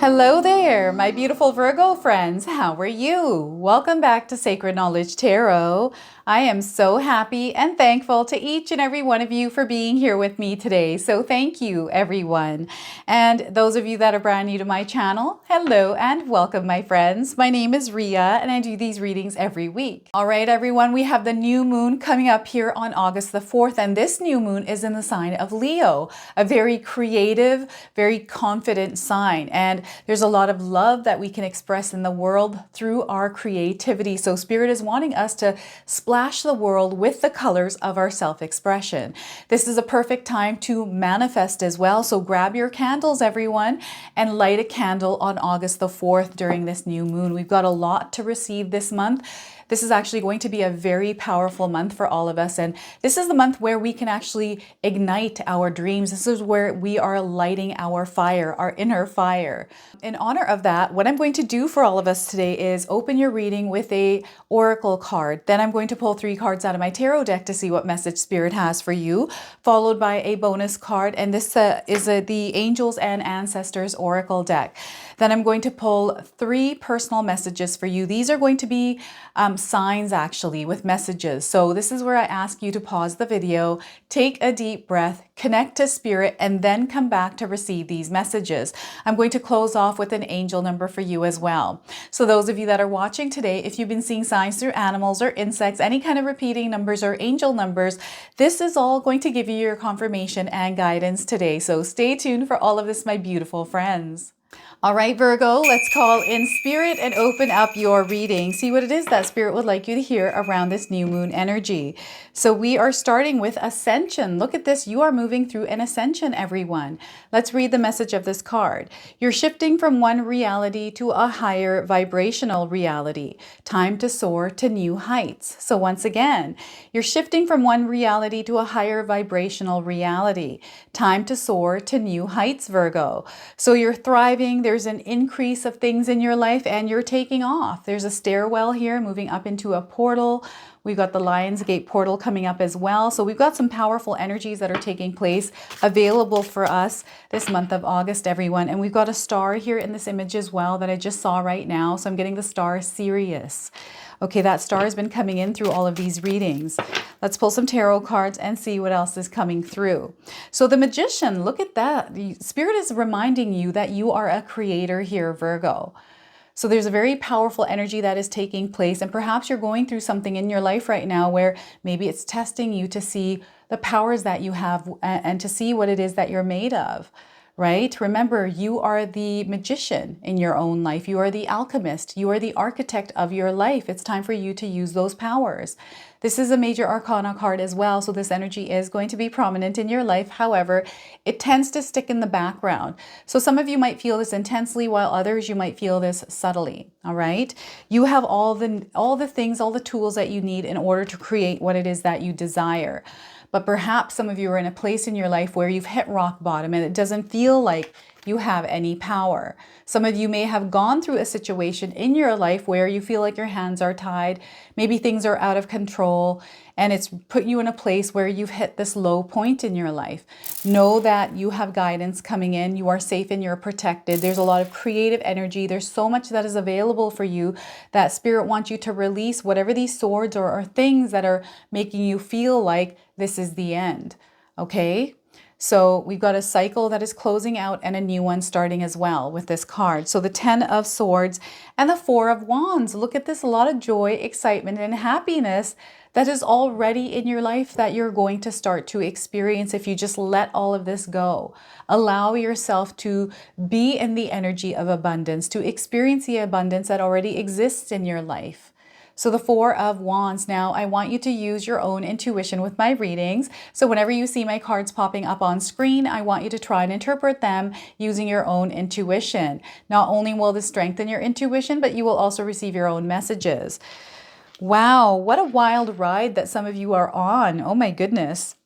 Hello there, my beautiful Virgo friends. How are you? Welcome back to Sacred Knowledge Tarot. I am so happy and thankful to each and every one of you for being here with me today. So thank you, everyone. And those of you that are brand new to my channel, hello and welcome, my friends. My name is Ria and I do these readings every week. All right, everyone, we have the new moon coming up here on August the 4th, and this new moon is in the sign of Leo, a very creative, very confident sign. And there's a lot of love that we can express in the world through our creativity. So Spirit is wanting us to splash the world with the colors of our self-expression. This is a perfect time to manifest as well. So grab your candles, everyone, and light a candle on August the 4th during this new moon. We've got a lot to receive this month. This is actually going to be a very powerful month for all of us. And this is the month where we can actually ignite our dreams. This is where we are lighting our fire, our inner fire. In honor of that, what I'm going to do for all of us today is open your reading with a oracle card. Then I'm going to pull 3 cards out of my tarot deck to see what message Spirit has for you, followed by a bonus card. And this is the Angels and Ancestors Oracle deck. Then I'm going to pull 3 personal messages for you. These are going to be signs actually with messages. So this is where I ask you to pause the video, take a deep breath, connect to Spirit, and then come back to receive these messages. I'm going to close off with an angel number for you as well. So those of you that are watching today, if you've been seeing signs through animals or insects, any kind of repeating numbers or angel numbers, this is all going to give you your confirmation and guidance today. So stay tuned for all of this, my beautiful friends. All right, Virgo, let's call in Spirit and open up your reading. See what it is that Spirit would like you to hear around this new moon energy. So we are starting with Ascension. Look at this. You are moving through an ascension, everyone. Let's read the message of this card. You're shifting from one reality to a higher vibrational reality. Time to soar to new heights. So once again, you're shifting from one reality to a higher vibrational reality. Time to soar to new heights, Virgo. So you're thriving. There's an increase of things in your life and you're taking off. There's a stairwell here moving up into a portal. We've got the Lion's Gate portal coming up as well. So we've got some powerful energies that are taking place available for us this month of August, everyone. And we've got a star here in this image as well that I just saw right now. So I'm getting the star Sirius. Okay, that star has been coming in through all of these readings. Let's pull some tarot cards and see what else is coming through. So the Magician, look at that. The Spirit is reminding you that you are a creator here, Virgo. So there's a very powerful energy that is taking place, and perhaps you're going through something in your life right now where maybe it's testing you to see the powers that you have and to see what it is that you're made of. Right? Remember, you are the magician in your own life. You are the alchemist. You are the architect of your life. It's time for you to use those powers. This is a major arcana card as well, so this energy is going to be prominent in your life. However, it tends to stick in the background. So some of you might feel this intensely, while others you might feel this subtly. All right? You have all the things, all the tools that you need in order to create what it is that you desire. But perhaps some of you are in a place in your life where you've hit rock bottom and it doesn't feel like you have any power. Some of you may have gone through a situation in your life where you feel like your hands are tied. Maybe things are out of control and it's put you in a place where you've hit this low point in your life. Know that you have guidance coming in. You are safe and you're protected. There's a lot of creative energy. There's so much that is available for you that Spirit wants you to release whatever these swords or things that are making you feel like this is the end. Okay? So we've got a cycle that is closing out and a new one starting as well with this card. So the 10 of Swords and the 4 of Wands. Look at this, a lot of joy, excitement, and happiness that is already in your life that you're going to start to experience if you just let all of this go. Allow yourself to be in the energy of abundance, to experience the abundance that already exists in your life. So the 4 of Wands. Now, I want you to use your own intuition with my readings. So whenever you see my cards popping up on screen, I want you to try and interpret them using your own intuition. Not only will this strengthen your intuition, but you will also receive your own messages. Wow, what a wild ride that some of you are on. Oh my goodness.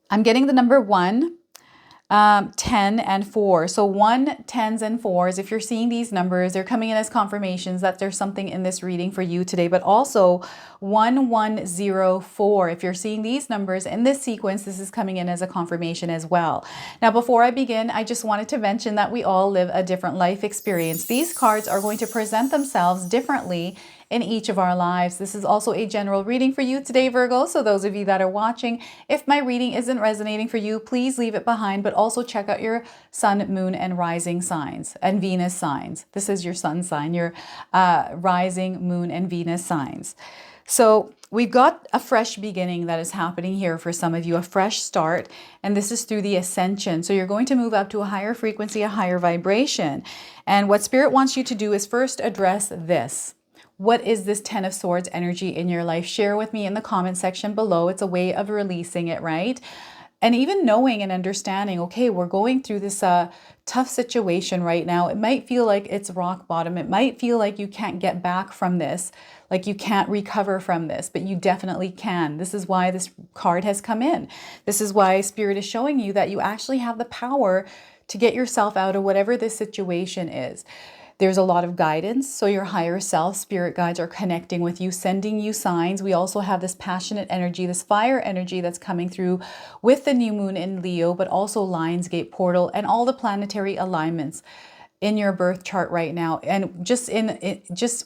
I'm getting the number 1. 10 and 4. So 1, 10s, and 4s. If you're seeing these numbers, they're coming in as confirmations that there's something in this reading for you today, but also 1104. If you're seeing these numbers in this sequence, this is coming in as a confirmation as well. Now, before I begin, I just wanted to mention that we all live a different life experience. These cards are going to present themselves differently in each of our lives. This is also a general reading for you today, Virgo. So those of you that are watching, if my reading isn't resonating for you, please leave it behind, but also check out your sun, moon, and rising signs and Venus signs. This is your sun sign, your rising, moon, and Venus signs. So we've got a fresh beginning that is happening here for some of you, a fresh start, and this is through the Ascension. So you're going to move up to a higher frequency, a higher vibration. And what Spirit wants you to do is first address this. What is this 10 of Swords energy in your life? Share with me in the comment section below. It's a way of releasing it, right? And even knowing and understanding, okay, we're going through this tough situation right now. It might feel like it's rock bottom. It might feel like you can't get back from this, like you can't recover from this, but you definitely can. This is why this card has come in. This is why Spirit is showing you that you actually have the power to get yourself out of whatever this situation is. There's a lot of guidance. So your higher self, spirit guides are connecting with you, sending you signs. We also have this passionate energy, this fire energy that's coming through with the new moon in Leo, but also Lionsgate portal and all the planetary alignments in your birth chart right now. And just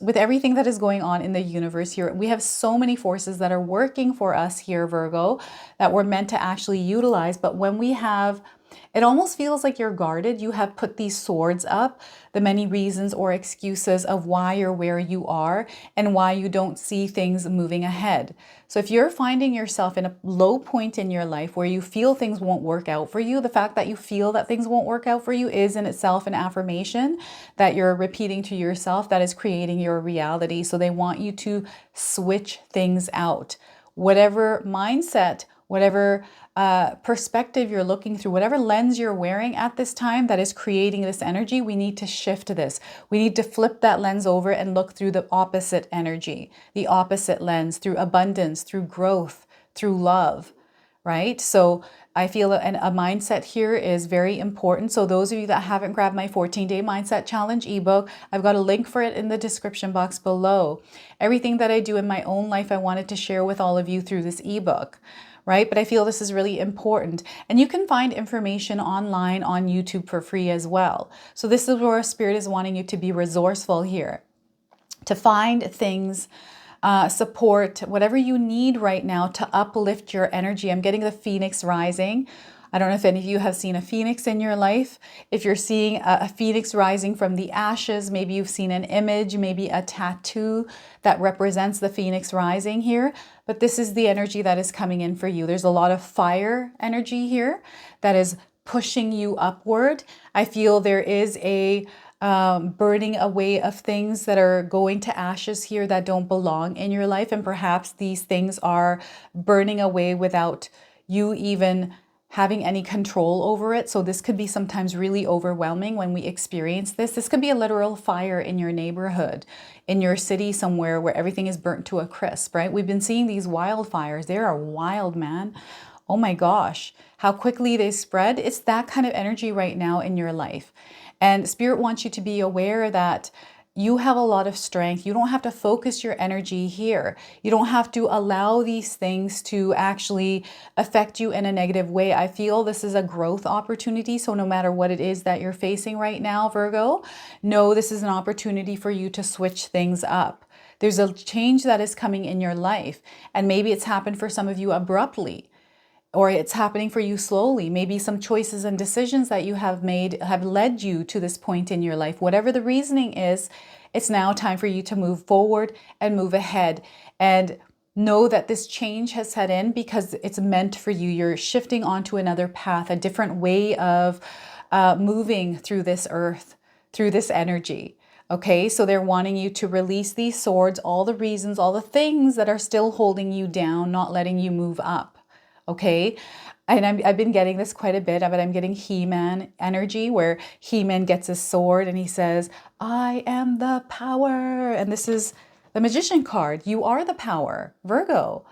with everything that is going on in the universe here, we have so many forces that are working for us here, Virgo, that we're meant to actually utilize. But when we have, it almost feels like you're guarded. You have put these swords up, the many reasons or excuses of why you're where you are and why you don't see things moving ahead. So if you're finding yourself in a low point in your life where you feel things won't work out for you, the fact that you feel that things won't work out for you is in itself an affirmation that you're repeating to yourself that is creating your reality. So they want you to switch things out. Whatever mindset, whatever perspective you're looking through, whatever lens you're wearing at this time that is creating this energy, we need to shift this. We need to flip that lens over and look through the opposite energy, the opposite lens, through abundance, through growth, through love, right? So I feel a mindset here is very important. So those of you that haven't grabbed my 14-day mindset challenge ebook, I've got a link for it in the description box below. Everything that I do in my own life, I wanted to share with all of you through this ebook. Right? But I feel this is really important. And you can find information online on YouTube for free as well. So this is where Spirit is wanting you to be resourceful here, to find things, support, whatever you need right now to uplift your energy. I'm getting the Phoenix rising. I don't know if any of you have seen a phoenix in your life. If you're seeing a phoenix rising from the ashes, maybe you've seen an image, maybe a tattoo that represents the phoenix rising here. But this is the energy that is coming in for you. There's a lot of fire energy here that is pushing you upward. I feel there is a burning away of things that are going to ashes here that don't belong in your life. And perhaps these things are burning away without you even having any control over it. So this could be sometimes really overwhelming when we experience this. This could be a literal fire in your neighborhood, in your city somewhere where everything is burnt to a crisp, right? We've been seeing these wildfires. They are wild, man. Oh my gosh, how quickly they spread. It's that kind of energy right now in your life. And Spirit wants you to be aware that you have a lot of strength. You don't have to focus your energy here. You don't have to allow these things to actually affect you in a negative way. I feel this is a growth opportunity. So no matter what it is that you're facing right now, Virgo, know this is an opportunity for you to switch things up. There's a change that is coming in your life. And maybe it's happened for some of you abruptly, or it's happening for you slowly. Maybe some choices and decisions that you have made have led you to this point in your life. Whatever the reasoning is, it's now time for you to move forward and move ahead. And know that this change has set in because it's meant for you. You're shifting onto another path, a different way of moving through this earth, through this energy. Okay, so they're wanting you to release these swords, all the reasons, all the things that are still holding you down, not letting you move up. Okay, and I've been getting this quite a bit, but I'm getting He-Man energy where He-Man gets his sword and he says, I am the power. And this is the Magician card. You are the power, Virgo.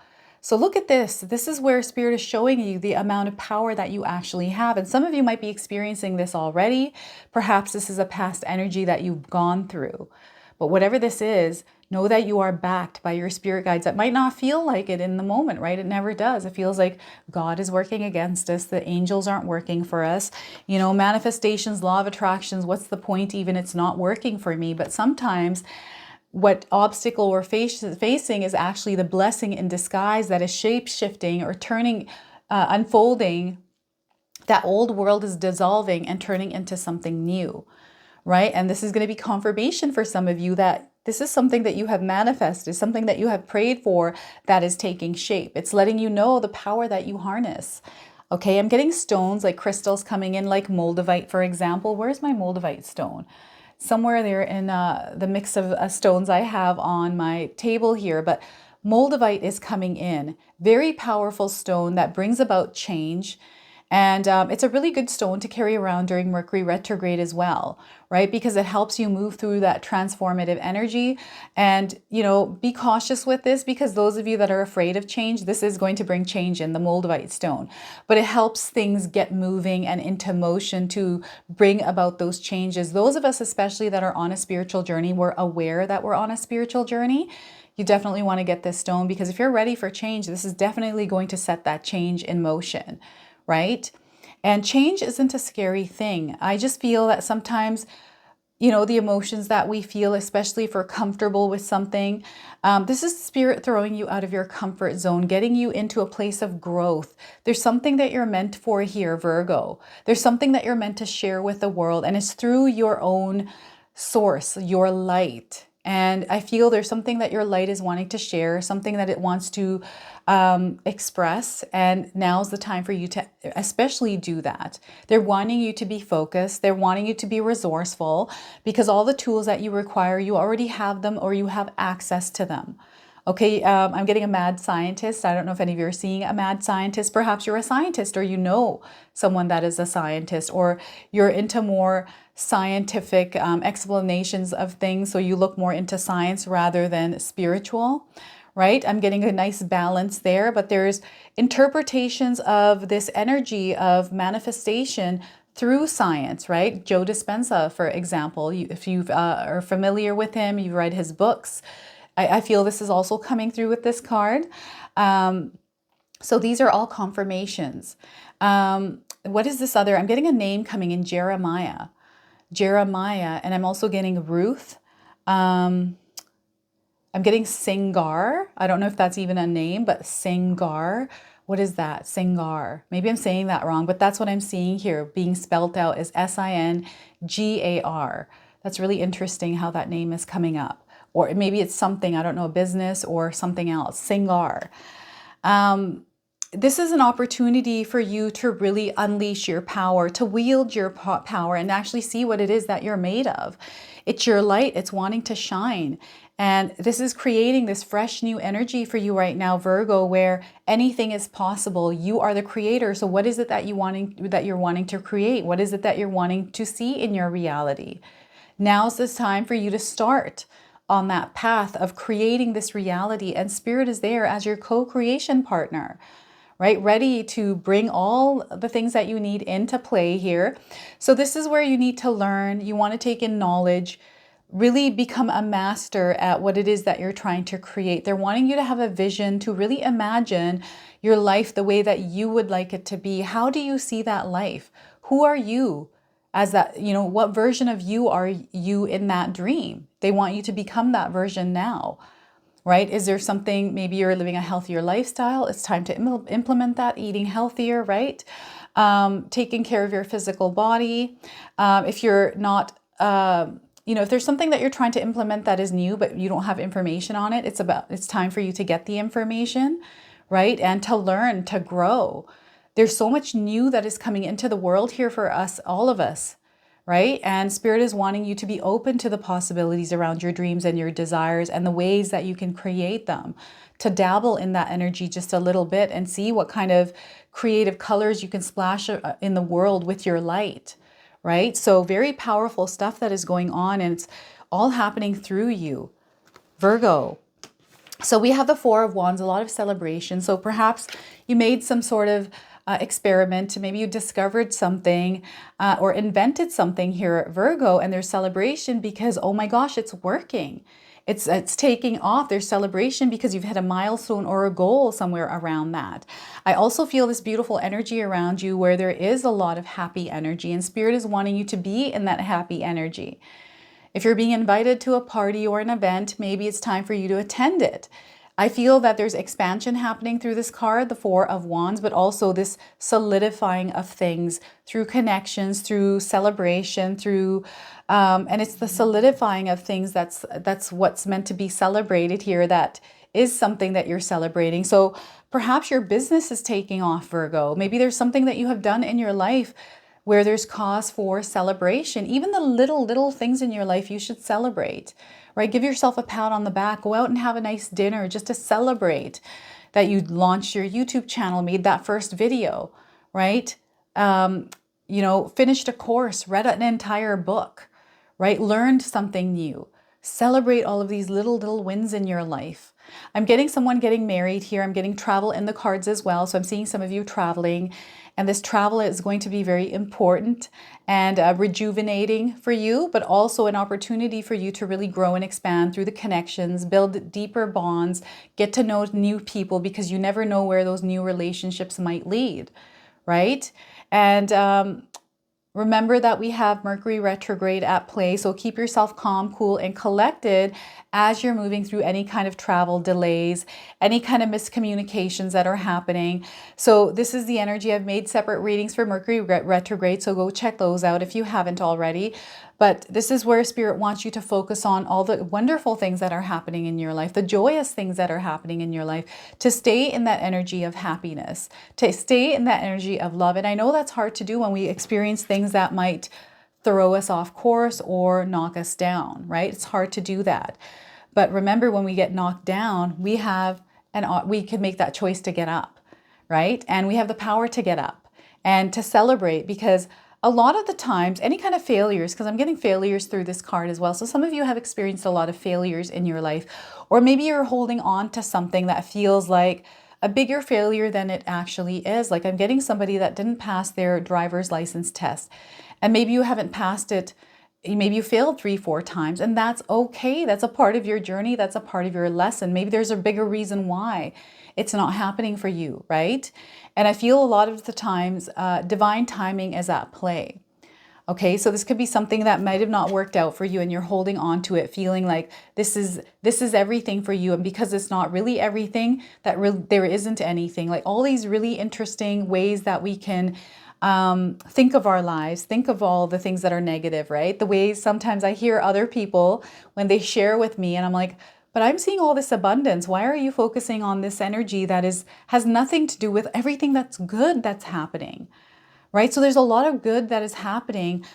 So look at this. This is where Spirit is showing you the amount of power that you actually have. And some of you might be experiencing this already. Perhaps this is a past energy that you've gone through. But whatever this is, know that you are backed by your spirit guides. That might not feel like it in the moment, right? It never does. It feels like God is working against us. The angels aren't working for us. You know, manifestations, law of attractions, what's the point even? It's not working for me. But sometimes what obstacle we're facing is actually the blessing in disguise that is shape-shifting or turning, unfolding. That old world is dissolving and turning into something new, right? And this is going to be confirmation for some of you that this is something that you have manifested, something that you have prayed for that is taking shape. It's letting you know the power that you harness. Okay, I'm getting stones like crystals coming in, like moldavite, for example. Where's my moldavite stone? Somewhere there in the mix of stones I have on my table here, but moldavite is coming in. Very powerful stone that brings about change. And it's a really good stone to carry around during Mercury retrograde as well, right? Because it helps you move through that transformative energy. And, you know, be cautious with this, because those of you that are afraid of change, this is going to bring change in the moldavite stone. But it helps things get moving and into motion to bring about those changes. Those of us, especially that are on a spiritual journey, we're aware that we're on a spiritual journey. You definitely want to get this stone, because if you're ready for change, this is definitely going to set that change in motion. Right? And change isn't a scary thing. I just feel that sometimes, you know, the emotions that we feel, especially if we're comfortable with something, this is spirit throwing you out of your comfort zone, getting you into a place of growth. There's something that you're meant for here, Virgo. There's something that you're meant to share with the world, and it's through your own source, your light. And I feel there's something that your light is wanting to share, something that it wants to express. And now's the time for you to especially do that. They're wanting you to be focused. They're wanting you to be resourceful, because all the tools that you require, you already have them, or you have access to them. Okay, I'm getting a mad scientist. I don't know if any of you are seeing a mad scientist. Perhaps you're a scientist, or you know someone that is a scientist, or you're into more scientific explanations of things. So you look more into science rather than spiritual, right? I'm getting a nice balance there, but there's interpretations of this energy of manifestation through science, right? Joe Dispenza, for example, if you are familiar with him, you read his books. I feel this is also coming through with this card. So these are all confirmations. What is this other? I'm getting a name coming in, Jeremiah. Jeremiah, and I'm also getting Ruth. I'm getting Singar. I don't know if that's even a name, but Singar. What is that? Singar. Maybe I'm saying that wrong, but that's what I'm seeing here. Being spelled out as Singar. That's really interesting how that name is coming up. Or maybe it's something, I don't know, a business or something else. Singar. This is an opportunity for you to really unleash your power, to wield your power and actually see what it is that you're made of. It's your light. It's wanting to shine. And this is creating this fresh new energy for you right now, Virgo, where anything is possible. You are the creator. So what is it that you're wanting to create? What is it that you're wanting to see in your reality? Now's this time for you to start on that path of creating this reality. And Spirit is there as your co-creation partner, right? Ready to bring all the things that you need into play here. So this is where you need to learn. You want to take in knowledge, really become a master at what it is that you're trying to create. They're wanting you to have a vision, to really imagine your life the way that you would like it to be. How do you see that life? Who are you as that, you know, what version of you are you in that dream? They want you to become that version now. Right? Is there something, maybe you're living a healthier lifestyle. It's time to implement that, eating healthier, right? Taking care of your physical body. If you're not, if there's something that you're trying to implement that is new, but you don't have information on it, it's time for you to get the information, right? And to learn, to grow. There's so much new that is coming into the world here for us, all of us. Right? And Spirit is wanting you to be open to the possibilities around your dreams and your desires and the ways that you can create them, to dabble in that energy just a little bit and see what kind of creative colors you can splash in the world with your light, right? So very powerful stuff that is going on, and it's all happening through you, Virgo. So we have the Four of Wands, a lot of celebration. So perhaps you made some sort of experiment. Maybe you discovered something or invented something here at Virgo, and there's celebration because, oh my gosh, it's working. It's taking off. There's celebration because you've hit a milestone or a goal somewhere around that. I also feel this beautiful energy around you where there is a lot of happy energy, and Spirit is wanting you to be in that happy energy. If you're being invited to a party or an event, maybe it's time for you to attend it. I feel that there's expansion happening through this card, the Four of Wands, but also this solidifying of things through connections, through celebration, through, and it's the solidifying of things that's what's meant to be celebrated here. That is something that you're celebrating. So perhaps your business is taking off, Virgo. Maybe there's something that you have done in your life where there's cause for celebration. Even the little things in your life you should celebrate, right? Give yourself a pat on the back. Go out and have a nice dinner just to celebrate that you launched your YouTube channel, made that first video, right? You know, finished a course, read an entire book, right? Learned something new. Celebrate all of these little wins in your life. I'm getting someone getting married here. I'm getting travel in the cards as well. So I'm seeing some of you traveling, and this travel is going to be very important and rejuvenating for you, but also an opportunity for you to really grow and expand through the connections, build deeper bonds, get to know new people, because you never know where those new relationships might lead, right? And remember that we have Mercury retrograde at play, so keep yourself calm, cool, and collected as you're moving through any kind of travel delays, any kind of miscommunications that are happening. So this is the energy. I've made separate readings for Mercury retrograde, so go check those out if you haven't already. But this is where Spirit wants you to focus on all the wonderful things that are happening in your life, the joyous things that are happening in your life, to stay in that energy of happiness, to stay in that energy of love. And I know that's hard to do when we experience things that might throw us off course or knock us down, right? It's hard to do that. But remember, when we get knocked down, we can make that choice to get up, right? And we have the power to get up and to celebrate, because a lot of the times, any kind of failures, because I'm getting failures through this card as well. So some of you have experienced a lot of failures in your life, or maybe you're holding on to something that feels like a bigger failure than it actually is. Like I'm getting somebody that didn't pass their driver's license test, and maybe you haven't passed it. Maybe you failed 3-4 times, and that's okay. That's a part of your journey. That's a part of your lesson. Maybe there's a bigger reason why it's not happening for you, right? And I feel a lot of the times divine timing is at play. Okay, so this could be something that might have not worked out for you, and you're holding on to it, feeling like this is everything for you. And because it's not really everything, there isn't anything. Like all these really interesting ways that we can think of our lives, think of all the things that are negative, right? The ways sometimes I hear other people when they share with me, and I'm like, but I'm seeing all this abundance. Why are you focusing on this energy that has nothing to do with everything that's good that's happening, right? So there's a lot of good that is happening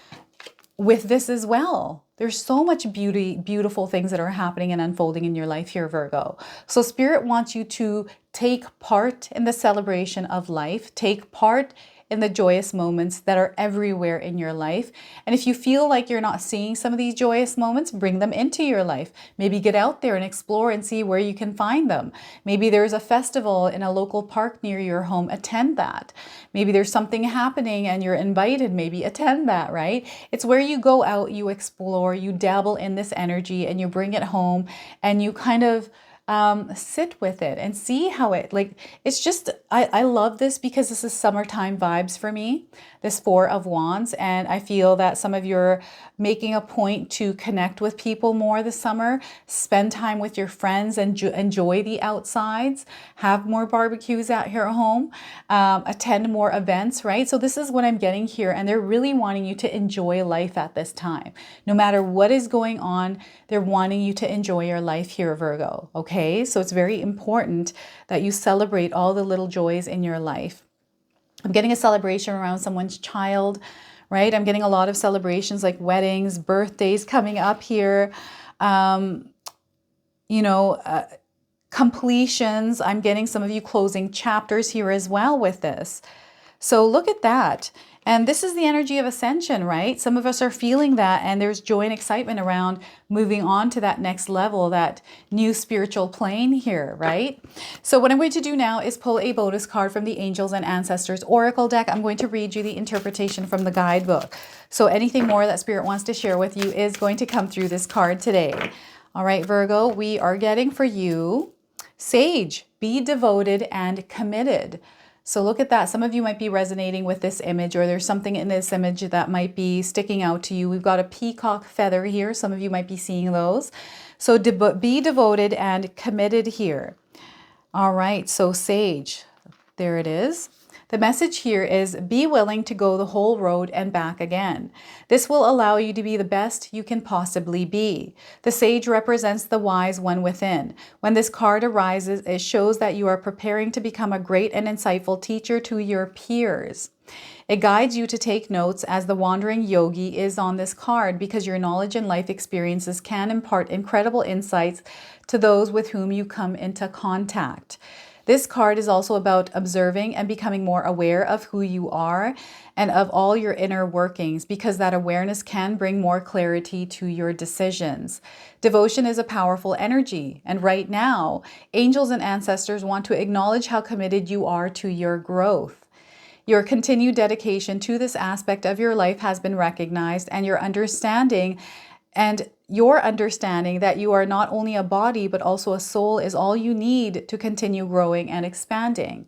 with this as well. There's so much beautiful things that are happening and unfolding in your life here, Virgo. So Spirit wants you to take part in the celebration of life, take part in the joyous moments that are everywhere in your life. And if you feel like you're not seeing some of these joyous moments, bring them into your life. Maybe get out there and explore and see where you can find them. Maybe there's a festival in a local park near your home, attend that. Maybe there's something happening and you're invited, maybe attend that, right? It's where you go out, you explore, you dabble in this energy, and you bring it home, and you kind of sit with it and see how it's just, I love this because this is summertime vibes for me, this Four of Wands. And I feel that some of you are making a point to connect with people more this summer, spend time with your friends and enjoy the outsides, have more barbecues out here at home, attend more events, right? So this is what I'm getting here. And they're really wanting you to enjoy life at this time. No matter what is going on, they're wanting you to enjoy your life here, Virgo. Okay, so it's very important that you celebrate all the little joys in your life. I'm getting a celebration around someone's child, right? I'm getting a lot of celebrations like weddings, birthdays coming up here, completions. I'm getting some of you closing chapters here as well with this. So look at that. And this is the energy of ascension, right? Some of us are feeling that, and there's joy and excitement around moving on to that next level, that new spiritual plane here, right? So what I'm going to do now is pull a bonus card from the Angels and Ancestors Oracle deck. I'm going to read you the interpretation from the guidebook. So anything more that Spirit wants to share with you is going to come through this card today. All right, Virgo, we are getting for you Sage, be devoted and committed. So look at that. Some of you might be resonating with this image, or there's something in this image that might be sticking out to you. We've got a peacock feather here. Some of you might be seeing those. So be devoted and committed here. All right, so Sage, there it is. The message here is be willing to go the whole road and back again. This will allow you to be the best you can possibly be. The Sage represents the wise one within. When this card arises, it shows that you are preparing to become a great and insightful teacher to your peers. It guides you to take notes as the wandering yogi is on this card, because your knowledge and life experiences can impart incredible insights to those with whom you come into contact. This card is also about observing and becoming more aware of who you are and of all your inner workings, because that awareness can bring more clarity to your decisions. Devotion is a powerful energy, and right now, angels and ancestors want to acknowledge how committed you are to your growth. Your continued dedication to this aspect of your life has been recognized, and your understanding that you are not only a body but also a soul is all you need to continue growing and expanding.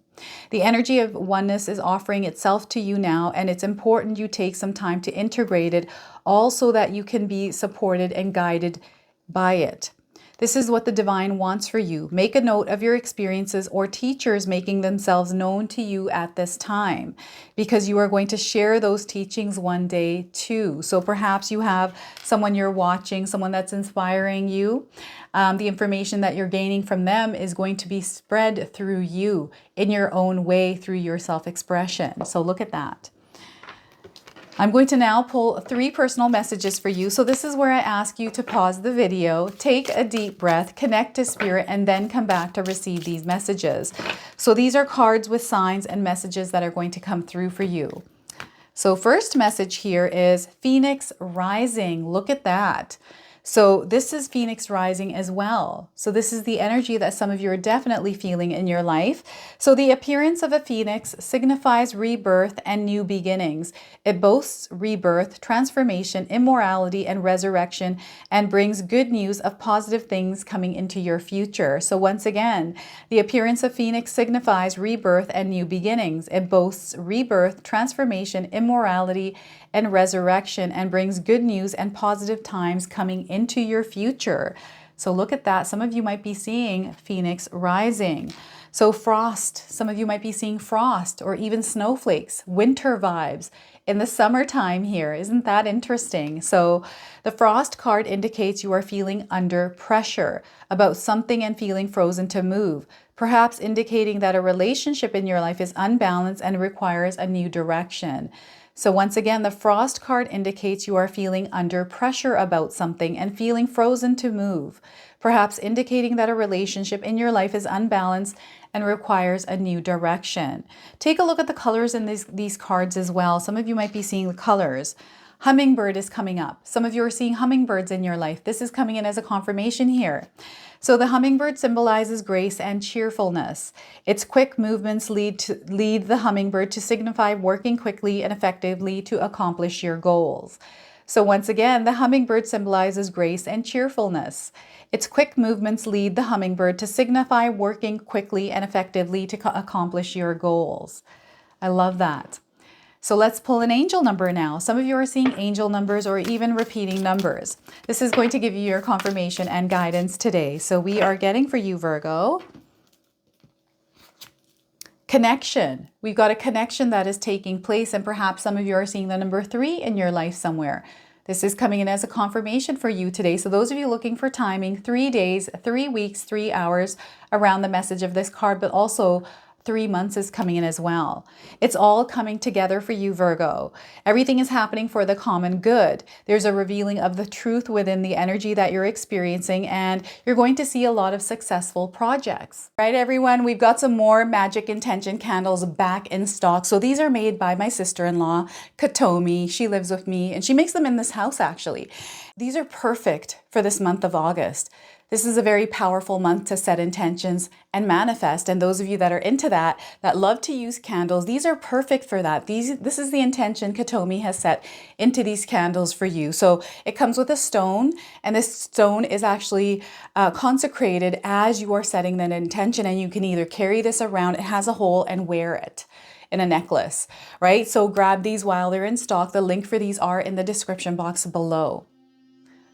The energy of oneness is offering itself to you now, and it's important you take some time to integrate it, all so that you can be supported and guided by it. This is what the divine wants for you. Make a note of your experiences or teachers making themselves known to you at this time, because you are going to share those teachings one day too. So perhaps you have someone you're watching, someone that's inspiring you. The information that you're gaining from them is going to be spread through you in your own way, through your self-expression. So look at that. I'm going to now pull 3 personal messages for you. So this is where I ask you to pause the video, take a deep breath, connect to Spirit, and then come back to receive these messages. So these are cards with signs and messages that are going to come through for you. So first message here is Phoenix Rising. Look at that. So this is Phoenix rising as well. So this is the energy that some of you are definitely feeling in your life. So the appearance of a phoenix signifies rebirth and new beginnings. It boasts rebirth, transformation, immortality, and resurrection, and brings good news of positive things coming into your future. So once again, the appearance of Phoenix signifies rebirth and new beginnings. It boasts rebirth, transformation, immortality, and resurrection, and brings good news and positive times coming into your future. So look at that. Some of you might be seeing Phoenix rising. So frost, some of you might be seeing frost or even snowflakes, winter vibes in the summertime here. Isn't that interesting? So the frost card indicates you are feeling under pressure about something and feeling frozen to move, perhaps indicating that a relationship in your life is unbalanced and requires a new direction. So once again, the frost card indicates you are feeling under pressure about something and feeling frozen to move, perhaps indicating that a relationship in your life is unbalanced and requires a new direction. Take a look at the colors in these cards as well. Some of you might be seeing the colors. Hummingbird is coming up. Some of you are seeing hummingbirds in your life. This is coming in as a confirmation here. So the hummingbird symbolizes grace and cheerfulness. Its quick movements lead the hummingbird to signify working quickly and effectively to accomplish your goals. So once again, the hummingbird symbolizes grace and cheerfulness. Its quick movements lead the hummingbird to signify working quickly and effectively to accomplish your goals. I love that. So let's pull an angel number now. Some of you are seeing angel numbers or even repeating numbers. This is going to give you your confirmation and guidance today. So we are getting for you, Virgo, connection. We've got a connection that is taking place, and perhaps some of you are seeing the number 3 in your life somewhere. This is coming in as a confirmation for you today. So those of you looking for timing, 3 days, 3 weeks, 3 hours around the message of this card, but also 3 months is coming in as well. It's all coming together for you, Virgo. Everything is happening for the common good. There's a revealing of the truth within the energy that you're experiencing, and you're going to see a lot of successful projects. Right, everyone, we've got some more Magic Intention candles back in stock. So these are made by my sister-in-law, Katomi. She lives with me and she makes them in this house actually. These are perfect for this month of August. This is a very powerful month to set intentions and manifest. And those of you that are into that love to use candles, these are perfect for that. This is the intention Katomi has set into these candles for you. So it comes with a stone, and this stone is actually consecrated as you are setting that intention. And you can either carry this around, it has a hole, and wear it in a necklace, right? So grab these while they're in stock. The link for these are in the description box below.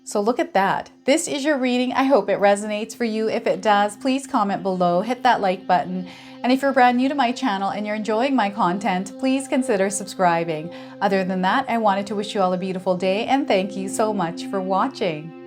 So look at that. This is your reading. I hope it resonates for you. If it does, please comment below, hit that like button. And if you're brand new to my channel and you're enjoying my content, please consider subscribing. Other than that, I wanted to wish you all a beautiful day and thank you so much for watching.